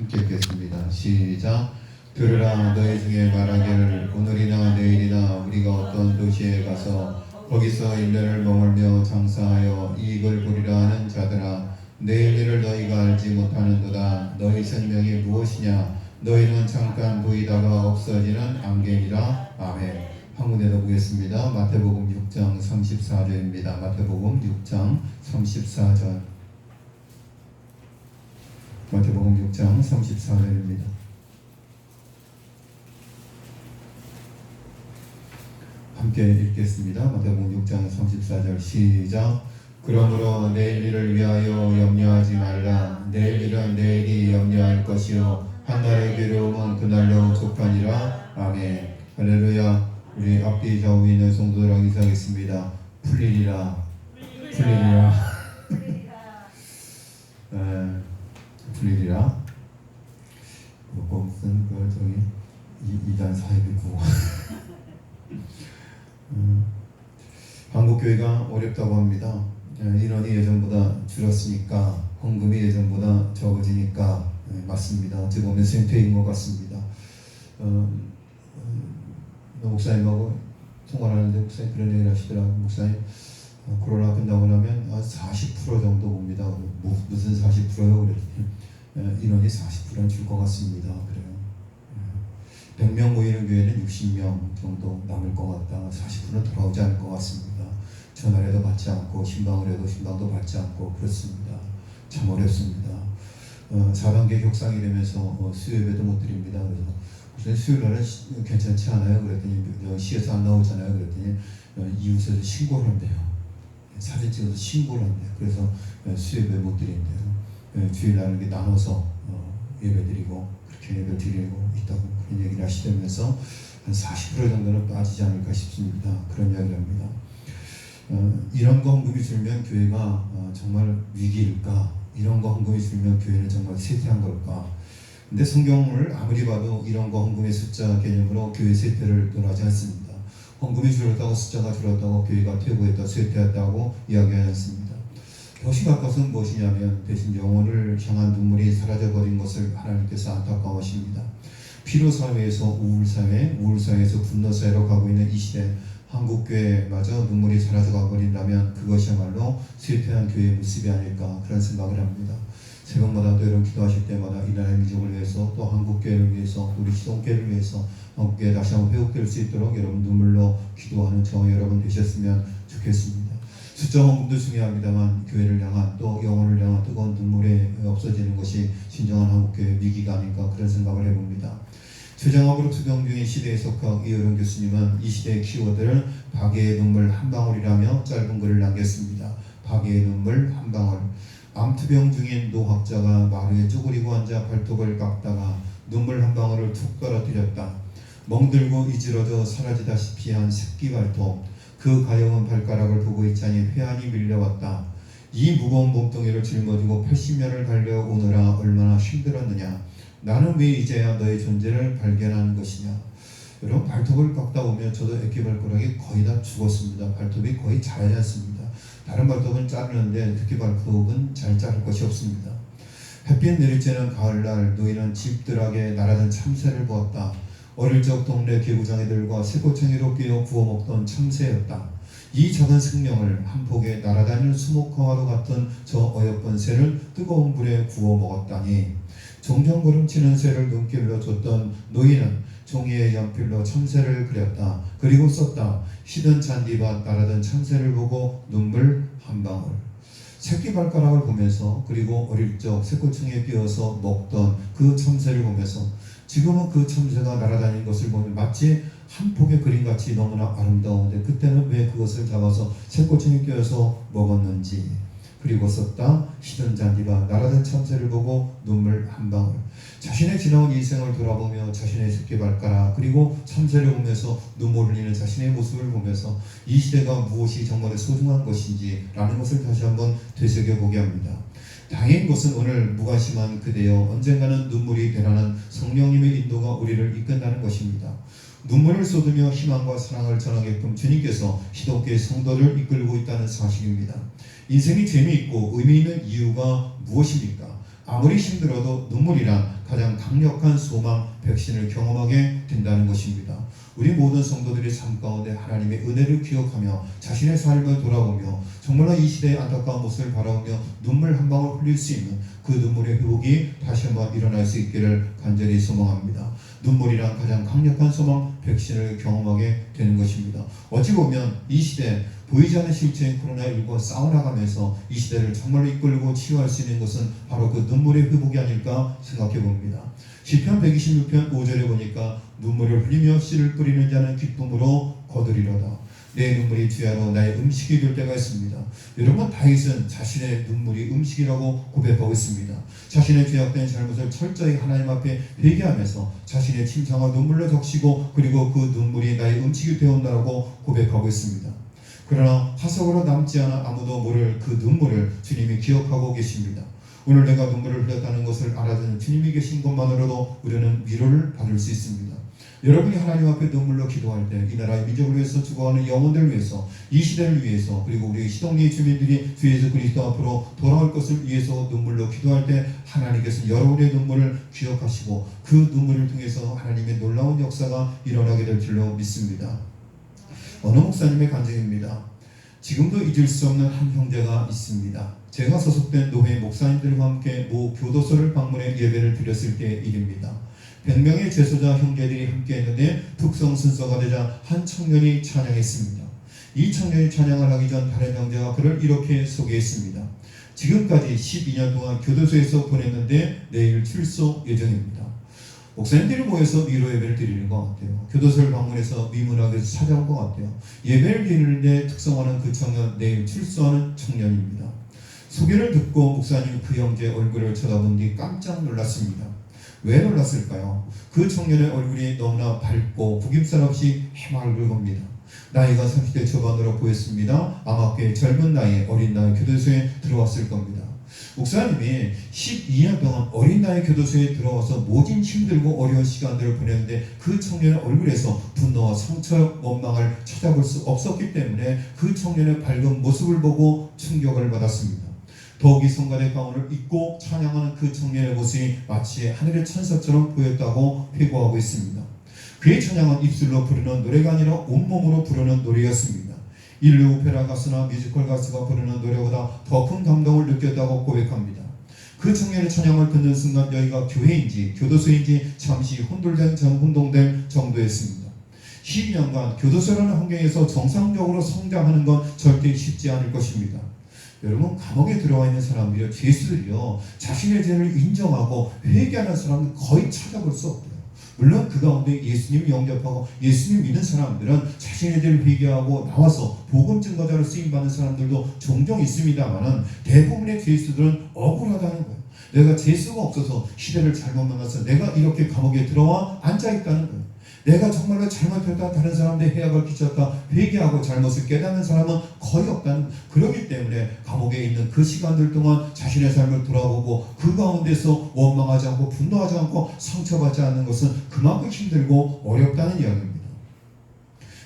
함께 읽겠습니다. 시작. 들으라. 너희 중에 말하기를 오늘이나 내일이나 우리가 어떤 도시에 가서 거기서 1년을 머물며 장사하여 이익을 보리라 하는 자들아, 내일 일을 너희가 알지 못하는도다. 너희 생명이 무엇이냐? 너희는 잠깐 보이다가 없어지는 안개니라. 아멘. 한문에도 보겠습니다. 마태복음 6장 34절입니다. 마태복음 6장 34절. 마태복음 6장 34절입니다. 함께 읽겠습니다. 마태복음 6장 34절 시작. 그러므로 내일 일을 위하여 염려하지 말라. 내일 일은 내일이 염려할 것이요 한날의 괴로움은 그날로 족하니라. 아멘. 할렐루야. 우리 앞뒤 좌우에 있는 성도들하고 인사하겠습니다. 풀리리라. 풀리리라. 풀리리라. 무슨 저기 2단 사이비고. 한국교회가 어렵다고 합니다. 인원이 예전보다 줄었으니까 헌금이 예전보다 적어지니까 맞습니다. 어찌 보면 생태인 것 같습니다. 목사님하고 통화를 하는데 목사님 그런 얘기를 하시더라고요. 목사님 코로나 끝나고 나면 40% 정도 봅니다. 무슨 40%요? 그랬더니 인원이 40%는 줄 것 같습니다. 그래요. 100명 모이는 교회는 60명 정도 남을 것 같다. 40%는 돌아오지 않을 것 같습니다. 전화를 해도 받지 않고 신방을 해도 신방도 받지 않고 그렇습니다. 참 어렵습니다. 4단계 격상이 되면서 수요예배도 못 드립니다. 그래서 무슨 수요일날은 괜찮지 않아요? 그랬더니 시에서 안 나오잖아요. 그랬더니 이웃에서 신고를 한대요. 사진 찍어서 신고를 한대요. 그래서 수요예배 못 드린대요. 주일날은 이렇게 나눠서 예배 드리고 그렇게 예배 드리고 있다고 그런 얘기를 하시면서 한 40% 정도는 빠지지 않을까 싶습니다. 그런 이야기를 합니다. 이런 거 헌금이 줄면 교회가 정말 위기일까? 이런 거 헌금이 줄면 교회는 정말 쇠퇴한 걸까? 근데 성경을 아무리 봐도 이런 거 헌금의 숫자 개념으로 교회 쇠퇴를 논하지 않습니다. 헌금이 줄었다고 숫자가 줄었다고 교회가 퇴보했다, 쇠퇴했다고 이야기하지 않습니다. 더 심각한 것은 무엇이냐면 대신 영혼을 향한 눈물이 사라져버린 것을 하나님께서 안타까워하십니다. 피로사회에서 우울사회, 우울사회에서 분노사회로 가고 있는 이 시대 한국교회마저 눈물이 사라져가 버린다면 그것이야말로 쇠퇴한 교회의 모습이 아닐까 그런 생각을 합니다. 새벽마다 또 여러분 기도하실 때마다 이 나라의 민족을 위해서 또 한국교회를 위해서 우리 시동교회를 위해서 한국교회 다시 한번 회복될 수 있도록 여러분 눈물로 기도하는 저와 여러분 되셨으면 좋겠습니다. 숫자 헌금도 중요합니다만 교회를 향한 또 영혼을 향한 뜨거운 눈물이 없어지는 것이 진정한 한국교회 위기가 아닐까 그런 생각을 해봅니다. 최장학으로 투병 중인 시대의 석학 이효령 교수님은 이 시대의 키워드를 박애의 눈물 한 방울이라며 짧은 글을 남겼습니다. 박애의 눈물 한 방울. 암투병 중인 노학자가 마루에 쪼그리고 앉아 발톱을 깎다가 눈물 한 방울을 툭 떨어뜨렸다. 멍들고 이지러져 사라지다시피 한 새끼 발톱. 그 가여운 발가락을 보고 있자니 회한이 밀려왔다. 이 무거운 몸뚱이를 짊어지고 80년을 달려오느라 얼마나 힘들었느냐. 나는 왜 이제야 너의 존재를 발견하는 것이냐. 여러분 발톱을 깎다 보면 저도 애기발가락이 거의 다 죽었습니다. 발톱이 거의 자라지 않습니다. 다른 발톱은 자르는데 새끼발톱은 잘 자를 것이 없습니다. 햇빛 내리쬐는 가을날 노인은 집들하게 날아든 참새를 보았다. 어릴 적 동네 개구장이들과 새꼬챙이로 끼어 구워먹던 참새였다. 이 작은 생명을 한 폭에 날아다니는 수목화와도 같은 저 어여쁜 새를 뜨거운 불에 구워 먹었다니. 종종 걸음치는 새를 눈길로 줬던 노인은 종이에 연필로 참새를 그렸다. 그리고 썼다. 시든 잔디밭 날아든 참새를 보고 눈물 한 방울. 새끼 발가락을 보면서 그리고 어릴 적 새꼬챙이에 끼어서 먹던 그 참새를 보면서 지금은 그 참새가 날아다니는 것을 보면 마치 한 폭의 그림같이 너무나 아름다운데 그때는 왜 그것을 잡아서 새꼬챙이에 끼어서 먹었는지. 그리고 썼다. 시든 잔디밭 날아든 참새를 보고 눈물 한 방울. 자신의 지나온 인생을 돌아보며 자신의 새끼발가락 그리고 참새를 보면서 눈물을 흘리는 자신의 모습을 보면서 이 시대가 무엇이 정말 소중한 것인지 라는 것을 다시 한번 되새겨보게 합니다. 다행인 것은 오늘 무관심한 그대여 언젠가는 눈물이 되라는 성령님의 인도가 우리를 이끈다는 것입니다. 눈물을 쏟으며 희망과 사랑을 전하게끔 주님께서 시독교의 성도를 이끌고 있다는 사실입니다. 인생이 재미있고 의미 있는 이유가 무엇입니까? 아무리 힘들어도 눈물이란 가장 강력한 소망 백신을 경험하게 된다는 것입니다. 우리 모든 성도들이 삶 가운데 하나님의 은혜를 기억하며 자신의 삶을 돌아보며 정말로 이 시대의 안타까운 모습을 바라보며 눈물 한 방울 흘릴 수 있는 그 눈물의 회복이 다시 한번 일어날 수 있기를 간절히 소망합니다. 눈물이란 가장 강력한 소망 백신을 경험하게 되는 것입니다. 어찌 보면 이 시대 보이지 않는 실체인 코로나19와 싸워나가면서 이 시대를 정말로 이끌고 치유할 수 있는 것은 바로 그 눈물의 회복이 아닐까 생각해 봅니다. 시편 126편 5절에 보니까 눈물을 흘리며 씨를 뿌리는 자는 기쁨으로 거두리로다. 내 눈물이 주야로 나의 음식이 될 때가 있습니다. 여러분, 다윗은 자신의 눈물이 음식이라고 고백하고 있습니다. 자신의 죄악된 잘못을 철저히 하나님 앞에 회개하면서 자신의 침상을 눈물로 적시고 그리고 그 눈물이 나의 음식이 되었다라고 고백하고 있습니다. 그러나 화석으로 남지 않아 아무도 모를 그 눈물을 주님이 기억하고 계십니다. 오늘 내가 눈물을 흘렸다는 것을 알아주는 주님이 계신 것만으로도 우리는 위로를 받을 수 있습니다. 여러분이 하나님 앞에 눈물로 기도할 때 이 나라의 민족을 위해서 죽어가는 영혼들을 위해서 이 시대를 위해서 그리고 우리 시동리 주민들이 주 예수 그리스도 앞으로 돌아올 것을 위해서 눈물로 기도할 때 하나님께서 여러분의 눈물을 기억하시고 그 눈물을 통해서 하나님의 놀라운 역사가 일어나게 될 줄로 믿습니다. 어느 목사님의 간증입니다. 지금도 잊을 수 없는 한 형제가 있습니다. 제가 소속된 노회 목사님들과 함께 모 교도소를 방문해 예배를 드렸을 때의 일입니다. 100명의 제소자 형제들이 함께 했는데 특성 순서가 되자 한 청년이 찬양했습니다. 이 청년이 찬양을 하기 전 다른 형제가 그를 이렇게 소개했습니다. 지금까지 12년 동안 교도소에서 보냈는데 내일 출소 예정입니다. 목사님들이 모여서 위로 예배를 드리는 것 같아요. 교도소를 방문해서 미문하게 찾아온 것 같아요. 예배를 드리는데 특성화는 그 청년, 내일 출소하는 청년입니다. 소개를 듣고 목사님이 그 형제의 얼굴을 쳐다본 뒤 깜짝 놀랐습니다. 왜 놀랐을까요? 그 청년의 얼굴이 너무나 밝고 구김살 없이 해맑을 겁니다. 나이가 30대 초반으로 보였습니다. 아마 꽤 젊은 나이에 어린 나이 교도소에 들어왔을 겁니다. 목사님이 12년 동안 어린 나이 교도소에 들어와서 모진 힘들고 어려운 시간들을 보냈는데 그 청년의 얼굴에서 분노와 상처, 원망을 찾아볼 수 없었기 때문에 그 청년의 밝은 모습을 보고 충격을 받았습니다. 더욱이 성간의 가운을 입고 찬양하는 그 청년의 모습이 마치 하늘의 천사처럼 보였다고 회고하고 있습니다. 그의 찬양은 입술로 부르는 노래가 아니라 온몸으로 부르는 노래였습니다. 인류 오페라 가수나 뮤지컬 가수가 부르는 노래보다 더 큰 감동을 느꼈다고 고백합니다. 그 청년의 찬양을 듣는 순간 여기가 교회인지 교도소인지 잠시 혼돈될 정도였습니다. 12년간 교도소라는 환경에서 정상적으로 성장하는 건 절대 쉽지 않을 것입니다. 여러분, 감옥에 들어와 있는 사람들이요, 죄수들이요, 자신의 죄를 인정하고 회개하는 사람은 거의 찾아볼 수 없대요. 물론 그 가운데 예수님 영접하고 예수님 믿는 사람들은 자신의 죄를 회개하고 나와서 복음 증거자로 쓰임받는 사람들도 종종 있습니다만은 대부분의 죄수들은 억울하다는 거예요. 내가 죄수가 없어서 시대를 잘못 만나서 내가 이렇게 감옥에 들어와 앉아있다는 거예요. 내가 정말로 잘못했다, 다른 사람들의 해악을 끼쳤다, 회개하고 잘못을 깨닫는 사람은 거의 없다는, 그렇기 때문에 감옥에 있는 그 시간들 동안 자신의 삶을 돌아보고 그 가운데서 원망하지 않고 분노하지 않고 상처받지 않는 것은 그만큼 힘들고 어렵다는 이야기입니다.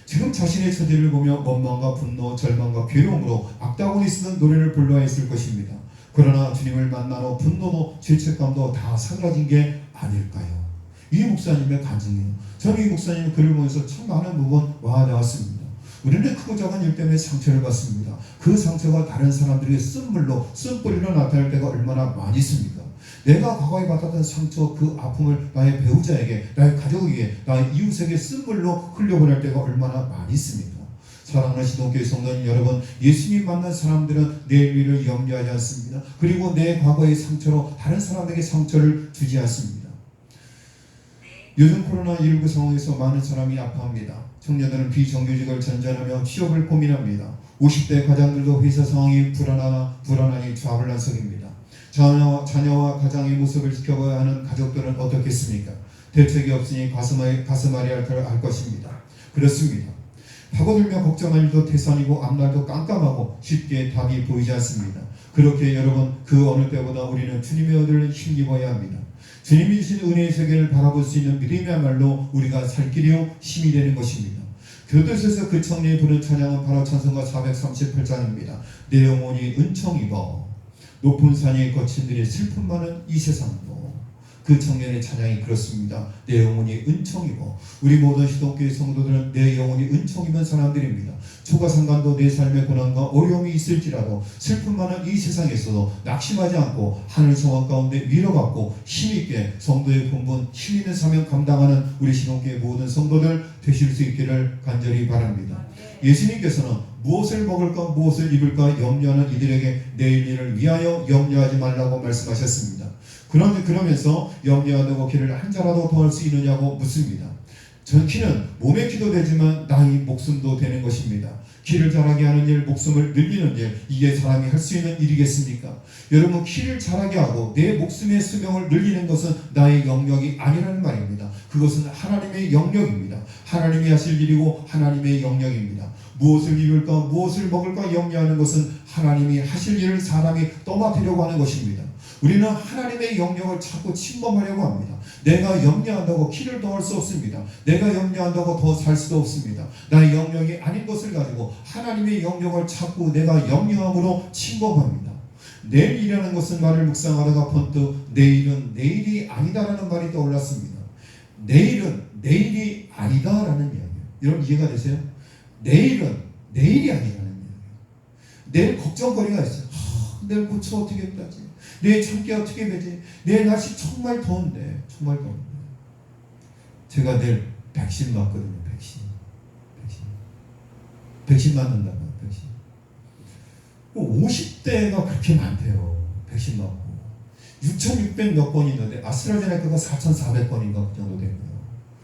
지금 자신의 처지를 보며 원망과 분노, 절망과 괴로움으로 악다구니 쓰는 노래를 불러야 했을 것입니다. 그러나 주님을 만나러 분노도 죄책감도 다 사라진 게 아닐까요? 이 목사님의 간증이에요. 저는 이 목사님의 글을 보면서 참 많은 부분 와닿았습니다. 우리는 크고 작은 일 때문에 상처를 받습니다. 그 상처가 다른 사람들에게 쓴물로, 쓴뿌리로 나타날 때가 얼마나 많이 있습니까? 내가 과거에 받았던 상처, 그 아픔을 나의 배우자에게, 나의 가족에게, 나의 이웃에게 쓴물로 흘려보낼 때가 얼마나 많이 있습니까? 사랑하는 시동교회 성도님 여러분, 예수님 만난 사람들은 내일 일을 염려하지 않습니다. 그리고 내 과거의 상처로 다른 사람에게 상처를 주지 않습니다. 요즘 코로나19 상황에서 많은 사람이 아파합니다. 청년들은 비정규직을 전전하며 취업을 고민합니다. 50대 가장들도 회사 상황이 불안하니 좌불난석입니다. 자녀와 가장의 모습을 지켜봐야 하는 가족들은 어떻겠습니까? 대책이 없으니 가슴앓이 할 것입니다. 그렇습니다. 파고들며 걱정할 일도 태산이고 앞날도 깜깜하고 쉽게 답이 보이지 않습니다. 그렇게 여러분, 그 어느 때보다 우리는 주님의 은혜를 힘입어야 합니다. 주님이 주신 은혜의 세계를 바라볼 수 있는 믿음이야말로 우리가 살 길이요 힘이 되는 것입니다. 교도소에서 그 청년이 부른 찬양은 바로 찬송가 438장입니다. 내 영혼이 은총 입어 높은 산에 거친 들이 슬픔 많은 이 세상도 그 청년의 찬양이 그렇습니다. 내 영혼이 은총이고 우리 모든 시독교회 성도들은 내 영혼이 은총이면 사람들입니다. 초가상간도 내 삶의 고난과 어려움이 있을지라도 슬픔 많은 이 세상에서도 낙심하지 않고 하늘 성화 가운데 위로받고 힘있게 성도의 본분 힘있는 사명 감당하는 우리 시독교회 모든 성도들 되실 수 있기를 간절히 바랍니다. 예수님께서는 무엇을 먹을까 무엇을 입을까 염려하는 이들에게 내일 일을 위하여 염려하지 말라고 말씀하셨습니다. 그러면서 염려하고 키를 한 자라도 더 할 수 있느냐고 묻습니다. 전 키는 몸의 키도 되지만 나의 목숨도 되는 것입니다. 키를 자라게 하는 일, 목숨을 늘리는 일, 이게 사람이 할 수 있는 일이겠습니까? 여러분, 키를 자라게 하고 내 목숨의 수명을 늘리는 것은 나의 영역이 아니라는 말입니다. 그것은 하나님의 영역입니다. 하나님이 하실 일이고 하나님의 영역입니다. 무엇을 입을까 무엇을 먹을까 염려하는 것은 하나님이 하실 일을 사람이 떠맡으려고 하는 것입니다. 우리는 하나님의 영역을 자꾸 침범하려고 합니다. 내가 염려한다고 키를 더 할 수 없습니다. 내가 염려한다고 더 살 수도 없습니다. 나의 영역이 아닌 것을 가지고 하나님의 영역을 자꾸 내가 염려함으로 침범합니다. 내일이라는 것은 말을 묵상하다가 번뜩 내일은 내일이 아니다라는 말이 떠올랐습니다. 내일은 내일이 아니다라는 이야기예요. 여러분 이해가 되세요? 내일은 내일이 아니라는 이야기예요. 내일 걱정거리가 있어요. 내일 고쳐 어떻게 하지? 내일 참기 어떻게 되지? 내일 날씨 정말 더운데 정말 더운데 제가 내일 백신 맞거든요. 백신 맞는다고요. 백신 50대가 그렇게 많대요. 백신 맞고 6,600 몇 건 있는데 아스트라제네카가 4,400건인가 그 정도 되고요.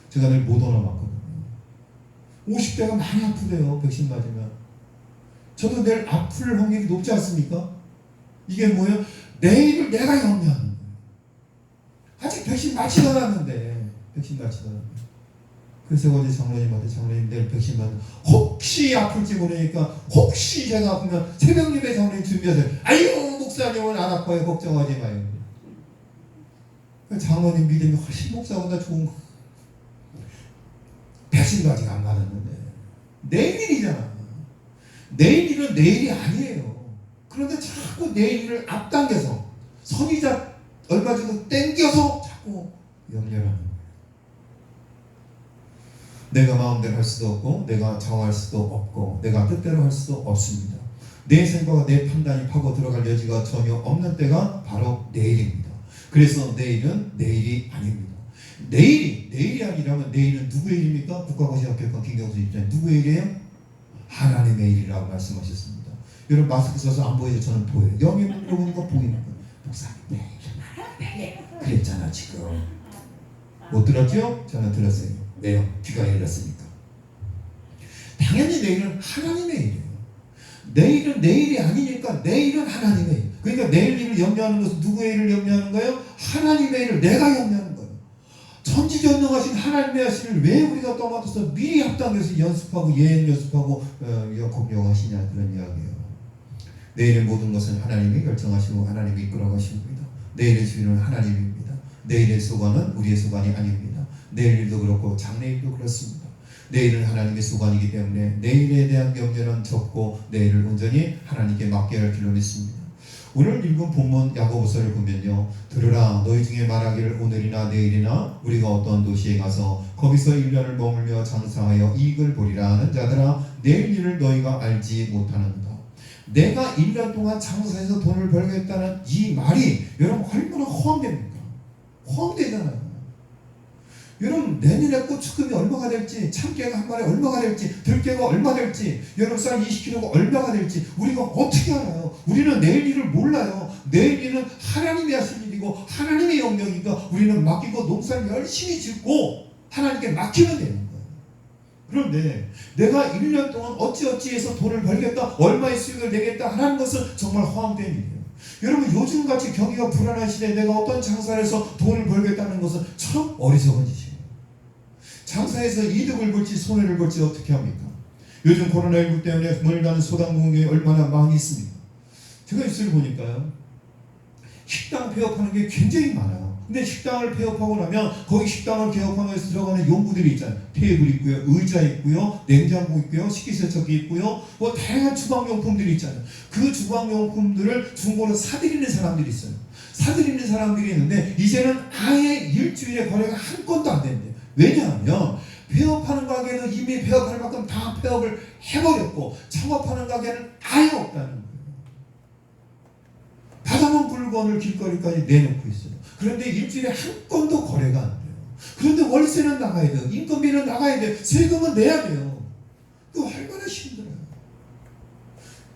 제가 내일 모더나 맞거든요. 50대가 많이 아프대요. 백신 맞으면. 저도 내일 아플 확률이 높지 않습니까? 이게 뭐예요? 내일을 내가 염려하는 거예요. 아직 백신 맞지도 않았는데 그래서 어제 장로님한테 장로님 내일 백신 맞으면 혹시 아플지 모르니까 혹시 제가 아프면 새벽 예배 장로님 준비하세요. 아유 목사님은 안 아파요. 걱정하지 마요. 장로님 믿음이 훨씬 목사보다 좋은 거. 백신도 아직 안 맞았는데 내일이잖아. 내일은 내일이 아니에요. 그런데 자꾸 내일을 앞당겨서 선의자 얼마 정도 땡겨서 자꾸 염려를 하는 거예요. 내가 마음대로 할 수도 없고 내가 좌우할 수도 없고 내가 뜻대로 할 수도 없습니다. 내 생각과 내 판단이 파고 들어갈 여지가 전혀 없는 때가 바로 내일입니다. 그래서 내일은 내일이 아닙니다. 내일이 아니라면 내일은 누구의 일입니까? 국가고시학교권 김경수 입장 누구의 일이에요? 하나님의 일이라고 말씀하셨습니다. 여러분 마스크 써서 안 보이죠? 저는 보여요. 영이 물어보니까 보이는 거예요. 목사님 그랬잖아 지금. 못 들었죠? 저는 들었어요. 왜요? 귀가 열렸으니까. 당연히 내일은 하나님의 일이에요. 내일은 내일이 아니니까 내일은 하나님의 일. 그러니까 내일 일을 염려하는 것은 누구의 일을 염려하는 거예요? 하나님의 일을 내가 염려하는 거예요. 천지전능하신 하나님의 하시를 왜 우리가 떠맡아서 미리 합당해서 연습하고 예행 연습하고 공용하시냐 그런 이야기예요. 내일의 모든 것은 하나님이 결정하시고 하나님이 이끌어가십니다. 내일의 주인은 하나님입니다. 내일의 소관은 우리의 소관이 아닙니다. 내일 일도 그렇고 장래일도 그렇습니다. 내일은 하나님의 소관이기 때문에 내일에 대한 염려는 적고 내일을 온전히 하나님께 맡겨야 할 필요는 있습니다. 오늘 읽은 본문 야고보서를 보면요, 들으라 너희 중에 말하기를 오늘이나 내일이나 우리가 어떤 도시에 가서 거기서 1년을 머물며 장사하여 이익을 보리라 하는 자들아 내일 일을 너희가 알지 못하는가. 내가 1년 동안 장사해서 돈을 벌겠다는 이 말이 여러분 얼마나 허황됩니까? 허황되잖아요. 여러분 내년에 고추금이 얼마가 될지, 참깨가 한 마리에 얼마가 될지, 들깨가 얼마 될지, 여러분 쌀 20kg가 얼마가 될지 우리가 어떻게 알아요? 우리는 내일 일을 몰라요. 내일 일은 하나님이 하실 일이고 하나님의 영역이니까 우리는 맡기고 농사를 열심히 짓고 하나님께 맡기면 되는 거예요. 그런데 내가 1년 동안 어찌어찌해서 돈을 벌겠다, 얼마의 수익을 내겠다 하는 것은 정말 허황된 일이에요. 여러분 요즘같이 경기가 불안한 시대에 내가 어떤 장사를 해서 돈을 벌겠다는 것은 참 어리석은 짓이에요. 장사해서 이득을 볼지 손해를 볼지 어떻게 합니까? 요즘 코로나19 때문에 물 가는 소당 공격이 얼마나 많이 있습니까? 제가 뉴스를 보니까요, 식당 폐업하는 게 굉장히 많아요. 근데 식당을 폐업하고 나면 거기 식당을 개업하면서 들어가는 용구들이 있잖아요. 테이블 있고요, 의자 있고요, 냉장고 있고요, 식기세척기 있고요, 뭐 다양한 주방용품들이 있잖아요. 그 주방용품들을 중고로 사들이는 사람들이 있어요. 사들이는 사람들이 있는데 이제는 아예 일주일에 거래가 한 건도 안 된대요. 왜냐하면 폐업하는 가게는 이미 폐업할 만큼 다 폐업을 해버렸고 창업하는 가게는 아예 없다는 거예요. 받아놓은 물건을 길거리까지 내놓고 있어요. 그런데 일주일에 한 건도 거래가 안 돼요. 그런데 월세는 나가야 돼요. 인건비는 나가야 돼요. 세금은 내야 돼요. 그거 얼마나 힘들어요.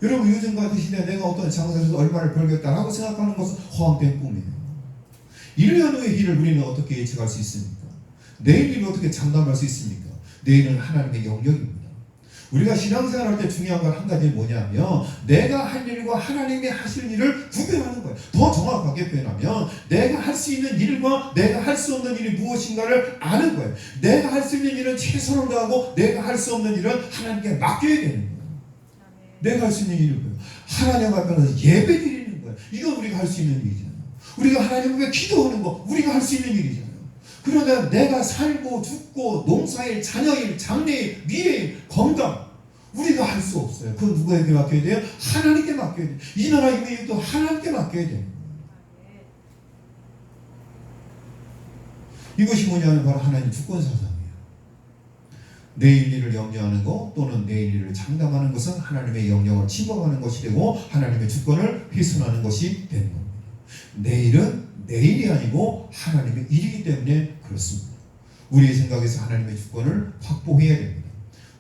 여러분 요즘 같은 시대에 내가 어떤 장사에서 얼마를 벌겠다라고 생각하는 것은 허황된 꿈이에요. 1년 후의 일을 우리는 어떻게 예측할 수 있습니까? 내일 일을 어떻게 장담할 수 있습니까? 내일은 하나님의 영역입니다. 우리가 신앙생활할 때 중요한 건 한 가지 뭐냐면 내가 할 일과 하나님이 하실 일을 구별하는 거예요. 더 정확하게 표현하면 내가 할 수 있는 일과 내가 할 수 없는 일이 무엇인가를 아는 거예요. 내가 할 수 있는 일은 최선을 다하고 내가 할 수 없는 일은 하나님께 맡겨야 되는 거예요. 내가 할 수 있는 일은 뭐예요? 하나님 앞에서 예배 드리는 거예요. 이건 우리가 할 수 있는 일이잖아요. 우리가 하나님 앞에 기도하는 거 우리가 할 수 있는 일이잖아요. 그러나 내가 살고 죽고 농사일, 자녀일, 장래일, 미래일, 건강 우리가 할 수 없어요. 그건 누구에게 맡겨야 돼요? 하나님께 맡겨야 돼요. 이 나라 이민도 하나님께 맡겨야 돼요. 이것이 뭐냐면 바로 하나님 주권사상이에요. 내일 일을 염려하는 것 또는 내일 일을 장담하는 것은 하나님의 영역을 침범하는 것이 되고 하나님의 주권을 훼손하는 것이 되는 겁니다. 내일은 내일이 아니고 하나님의 일이기 때문에 그렇습니다. 우리의 생각에서 하나님의 주권을 확보해야 됩니다.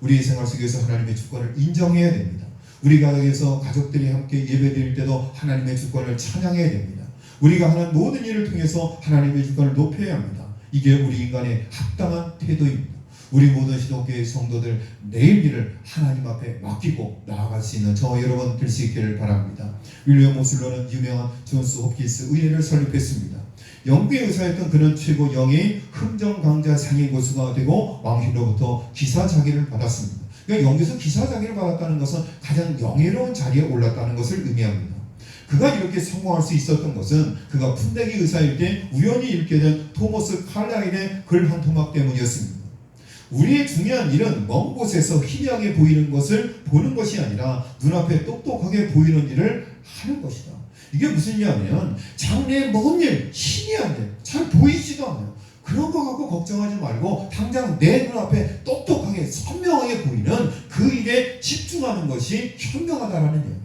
우리의 생활 속에서 하나님의 주권을 인정해야 됩니다. 우리 가정에서 가족들이 함께 예배드릴 때도 하나님의 주권을 찬양해야 됩니다. 우리가 하는 모든 일을 통해서 하나님의 주권을 높여야 합니다. 이게 우리 인간의 합당한 태도입니다. 우리 모든 시도교회 성도들 내일 일을 하나님 앞에 맡기고 나아갈 수 있는 저와 여러분 될 수 있기를 바랍니다. 윌리엄 모슬러는 유명한 존스 홉킨스 의대를 설립했습니다. 영국의 의사였던 그는 최고 영예인 흥정강자 상인고수가 되고 왕실로부터 기사 자기를 받았습니다. 그러니까 영국에서 기사 자기를 받았다는 것은 가장 영예로운 자리에 올랐다는 것을 의미합니다. 그가 이렇게 성공할 수 있었던 것은 그가 푼대기 의사일 때 우연히 읽게 된 토머스 칼라일의 글 한 토막 때문이었습니다. 우리의 중요한 일은 먼 곳에서 희미하게 보이는 것을 보는 것이 아니라 눈앞에 똑똑하게 보이는 일을 하는 것이다. 이게 무슨 일이냐면 장래의 먼 일, 희미한 일, 잘 보이지도 않아요. 그런 거 갖고 걱정하지 말고 당장 내 눈앞에 똑똑하게 선명하게 보이는 그 일에 집중하는 것이 현명하다라는 얘기예요.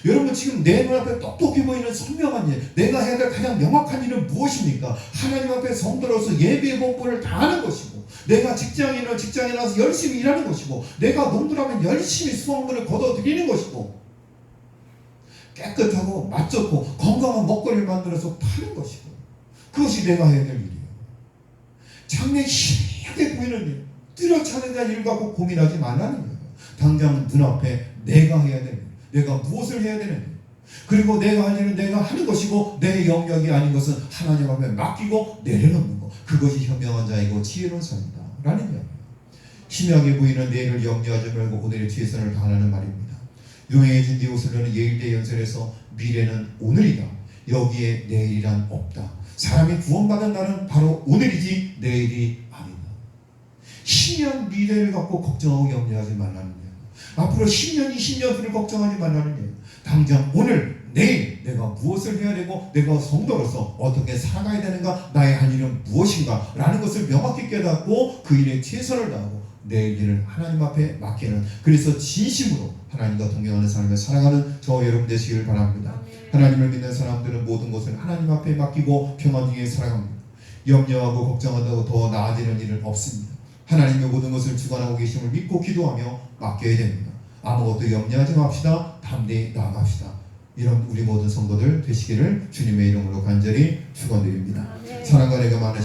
여러분 지금 내 눈앞에 똑똑히 보이는 선명한 일, 내가 해야 될 가장 명확한 일은 무엇입니까? 하나님 앞에 성도로서 예배의 본분을 다하는 것이고 내가 직장인은 직장에 나와서 열심히 일하는 것이고 내가 농부라면 열심히 수확물을 거둬들이는 것이고 깨끗하고 맛좋고 건강한 먹거리를 만들어서 파는 것이고 그것이 내가 해야 될 일이에요. 장래에 희미하게 보이는 일, 뚜렷하는 일 갖고 고민하지 말라는 거예요. 당장 눈앞에 내가 해야 되는 일, 내가 무엇을 해야 되는 일, 그리고 내가 할 일은 내가 하는 것이고 내 영역이 아닌 것은 하나님 앞에 맡기고 내려놓는 것, 그것이 현명한 자이고 지혜로운 삶이다 라는 이야기예요. 희미하게 보이는 내일을 염려하지 말고 오늘의 최선을 다하는 말입니다. 유명해진 디오슬로는 예일대 연설에서 미래는 오늘이다. 여기에 내일이란 없다. 사람이 구원받은 날은 바로 오늘이지 내일이 아니다. 희미한 미래를 갖고 걱정하고 염려하지 말라는 거예요. 앞으로 10년, 20년 뒤를 걱정하지 말라는 거예요. 당장 오늘, 내일 내가 무엇을 해야 되고 내가 성도로서 어떻게 살아가야 되는가, 나의 할 일은 무엇인가 라는 것을 명확히 깨닫고 그 일에 최선을 다하고 내일 일을 하나님 앞에 맡기는, 그래서 진심으로 하나님과 동행하는 삶을 살아가는 저와 여러분 되시길 바랍니다. 하나님을 믿는 사람들은 모든 것을 하나님 앞에 맡기고 평안 중에 살아갑니다. 염려하고 걱정한다고 더 나아지는 일은 없습니다. 하나님의 모든 것을 주관하고 계심을 믿고 기도하며 맡겨야 됩니다. 아무것도 염려하지 맙시다. 담대히 나아갑시다. 이런 우리 모든 성도들 되시기를 주님의 이름으로 간절히 축원드립니다. 사랑과 내가 많은